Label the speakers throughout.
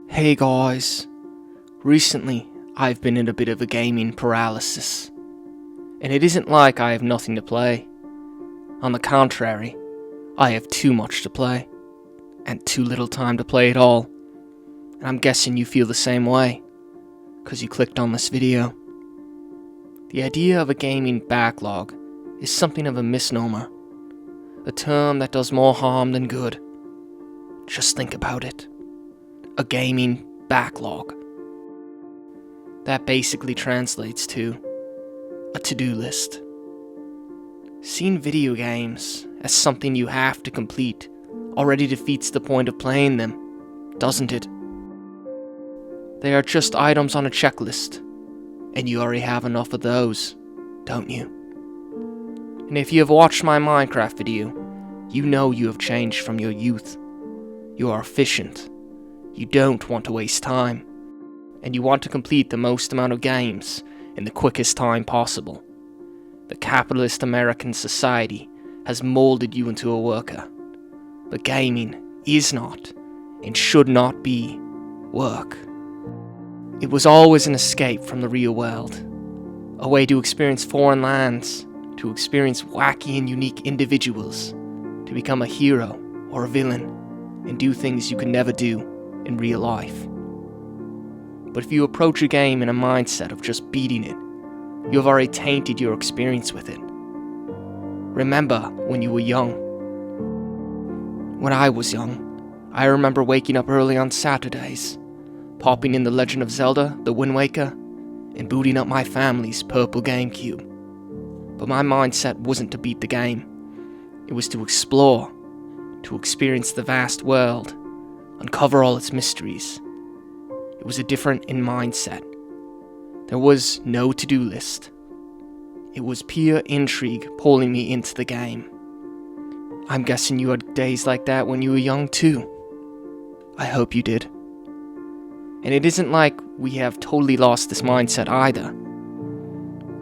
Speaker 1: Hey guys, recently I've been in a bit of a gaming paralysis, and it isn't like I have nothing to play. On the contrary, I have too much to play, and too little time to play it all, and I'm guessing you feel the same way, cause you clicked on this video. The idea of a gaming backlog is something of a misnomer, a term that does more harm than good. Just think about it. A gaming backlog. That basically translates to a to-do list. Seeing video games as something you have to complete already defeats the point of playing them, doesn't it? They are just items on a checklist, and you already have enough of those, don't you? And if you have watched my Minecraft video, you know you have changed from your youth. You are efficient. You don't want to waste time, and you want to complete the most amount of games in the quickest time possible. The capitalist American society has molded you into a worker, but gaming is not, and should not be, work. It was always an escape from the real world, a way to experience foreign lands, to experience wacky and unique individuals, to become a hero or a villain, and do things you could never do in real life. But if you approach a game in a mindset of just beating it, you have already tainted your experience with it. Remember when you were young. When I was young, I remember waking up early on Saturdays, popping in The Legend of Zelda, The Wind Waker, and booting up my family's purple GameCube. But my mindset wasn't to beat the game. It was to explore, to experience the vast world, uncover all its mysteries. It was a different in mindset. There was no to-do list. It was pure intrigue pulling me into the game. I'm guessing you had days like that when you were young too. I hope you did. And it isn't like we have totally lost this mindset either.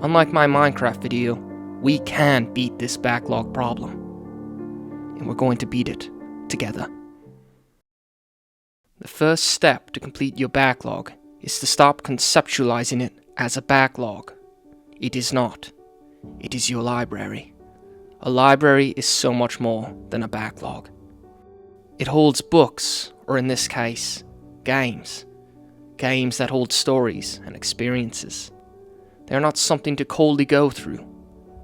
Speaker 1: Unlike my Minecraft video, we can beat this backlog problem. And we're going to beat it together. The first step to complete your backlog is to stop conceptualizing it as a backlog. It is not. It is your library. A library is so much more than a backlog. It holds books, or in this case, games. Games that hold stories and experiences. They are not something to coldly go through.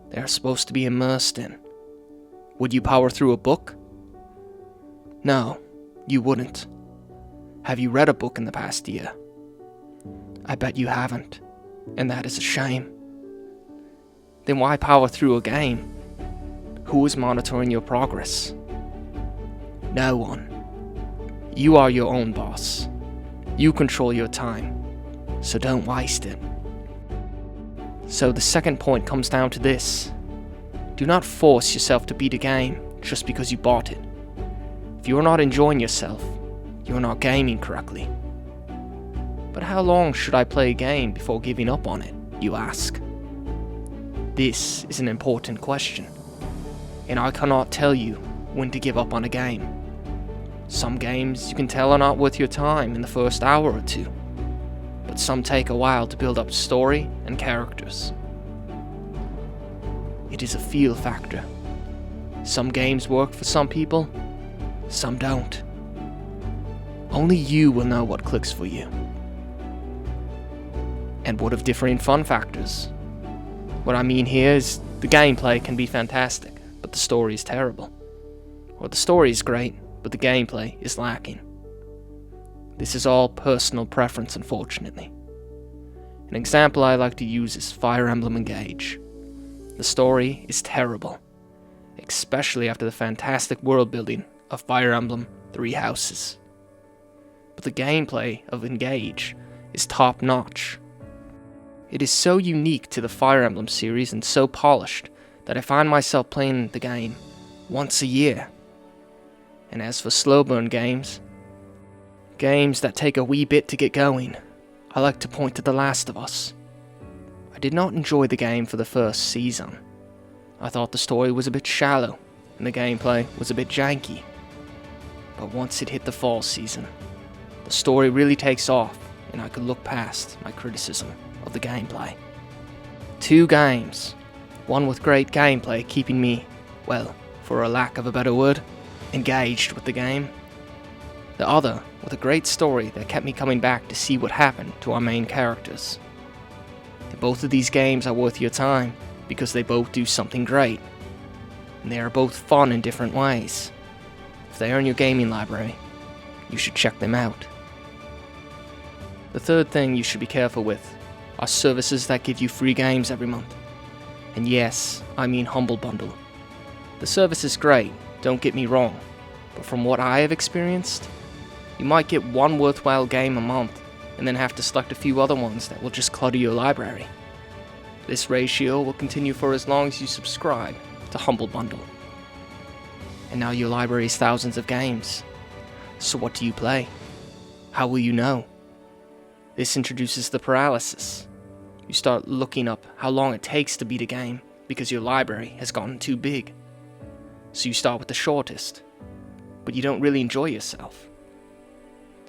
Speaker 1: They are supposed to be immersed in. Would you power through a book? No, you wouldn't. Have you read a book in the past year? I bet you haven't, and that is a shame. Then why power through a game? Who is monitoring your progress? No one. You are your own boss. You control your time, so don't waste it. So the second point comes down to this. Do not force yourself to beat a game just because you bought it. If you are not enjoying yourself, you are not gaming correctly. But how long should I play a game before giving up on it, you ask? This is an important question, and I cannot tell you when to give up on a game. Some games you can tell are not worth your time in the first hour or two, but some take a while to build up story and characters. It is a feel factor. Some games work for some people, some don't. Only you will know what clicks for you. And what of differing fun factors? What I mean here is the gameplay can be fantastic, but the story is terrible. Or the story is great, but the gameplay is lacking. This is all personal preference, unfortunately. An example I like to use is Fire Emblem Engage. The story is terrible, especially after the fantastic world building of Fire Emblem Three Houses. But the gameplay of Engage is top notch. It is so unique to the Fire Emblem series and so polished that I find myself playing the game once a year. And as for slow burn games that take a wee bit to get going, I like to point to The Last of Us. I did not enjoy the game for the first season. I thought the story was a bit shallow and the gameplay was a bit janky. But once it hit the fall season, the the story really takes off and I could look past my criticism of the gameplay. 2 games, one with great gameplay keeping me, well, for a lack of a better word, engaged with the game. The other with a great story that kept me coming back to see what happened to our main characters. Both of these games are worth your time because they both do something great, and they are both fun in different ways. If they are in your gaming library, you should check them out. The third thing you should be careful with are services that give you free games every month. And yes, I mean Humble Bundle. The service is great, don't get me wrong, but from what I have experienced, you might get one worthwhile game a month and then have to select a few other ones that will just clutter your library. This ratio will continue for as long as you subscribe to Humble Bundle. And now your library is thousands of games. So what do you play? How will you know? This introduces the paralysis. You start looking up how long it takes to beat a game because your library has gotten too big. So you start with the shortest, but you don't really enjoy yourself.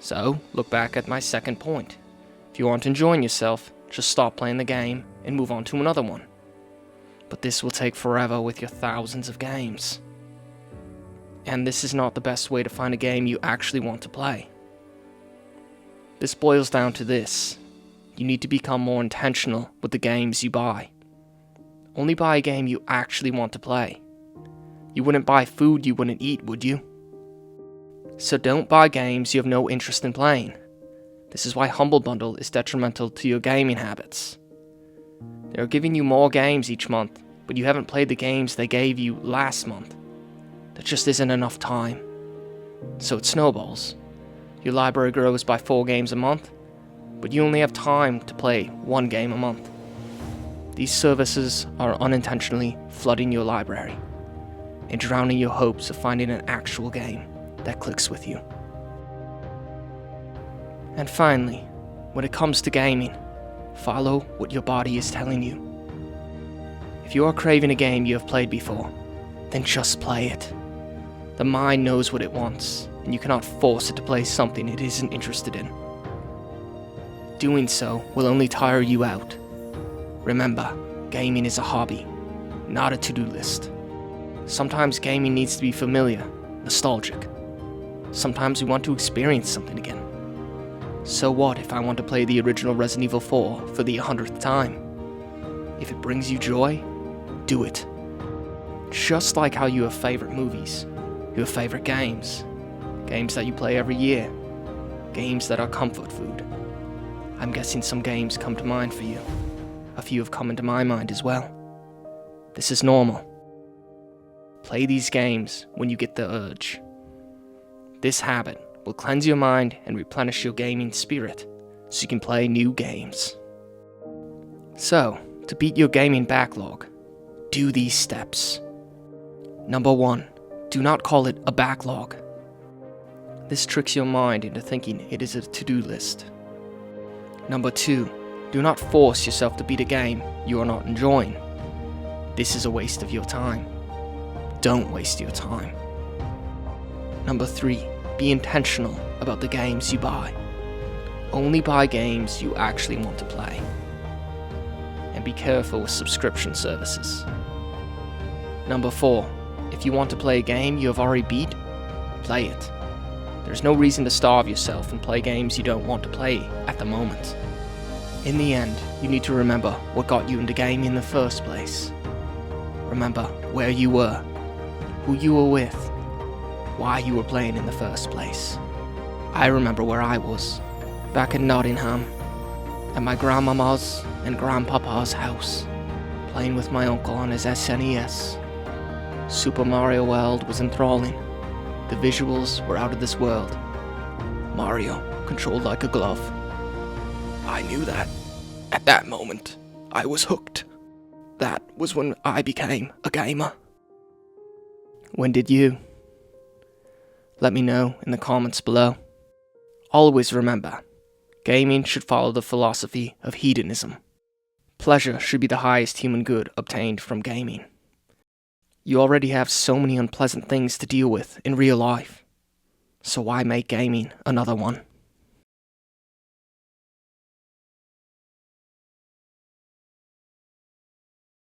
Speaker 1: So, look back at my second point. If you aren't enjoying yourself, just stop playing the game and move on to another one. But this will take forever with your thousands of games. And this is not the best way to find a game you actually want to play. This boils down to this. You need to become more intentional with the games you buy. Only buy a game you actually want to play. You wouldn't buy food you wouldn't eat, would you? So don't buy games you have no interest in playing. This is why Humble Bundle is detrimental to your gaming habits. They are giving you more games each month, but you haven't played the games they gave you last month. There just isn't enough time. So it snowballs. Your library grows by 4 games a month, but you only have time to play 1 game a month. These services are unintentionally flooding your library and drowning your hopes of finding an actual game that clicks with you. And finally, when it comes to gaming, follow what your body is telling you. If you are craving a game you have played before, then just play it. The mind knows what it wants, and you cannot force it to play something it isn't interested in. Doing so will only tire you out. Remember, gaming is a hobby, not a to-do list. Sometimes gaming needs to be familiar, nostalgic. Sometimes we want to experience something again. So what if I want to play the original Resident Evil 4 for the 100th time? If it brings you joy, do it. Just like how you have favorite movies, you have favorite games, games that you play every year, games that are comfort food. I'm guessing some games come to mind for you. A few have come into my mind as well. This is normal. Play these games when you get the urge. This habit will cleanse your mind and replenish your gaming spirit so you can play new games. So, to beat your gaming backlog, do these steps. Number 1, do not call it a backlog. This tricks your mind into thinking it is a to-do list. Number 2, do not force yourself to beat a game you are not enjoying. This is a waste of your time. Don't waste your time. Number 3, be intentional about the games you buy. Only buy games you actually want to play. And be careful with subscription services. Number 4, if you want to play a game you have already beat, play it. There's no reason to starve yourself and play games you don't want to play at the moment. In the end, you need to remember what got you into gaming in the first place. Remember where you were, who you were with, why you were playing in the first place. I remember where I was, back in Nottingham, at my grandmama's and grandpapa's house, playing with my uncle on his SNES. Super Mario World was enthralling. The visuals were out of this world. Mario controlled like a glove. I knew that. At that moment, I was hooked. That was when I became a gamer. When did you? Let me know in the comments below. Always remember, gaming should follow the philosophy of hedonism. Pleasure should be the highest human good obtained from gaming. You already have so many unpleasant things to deal with in real life, so why make gaming another one?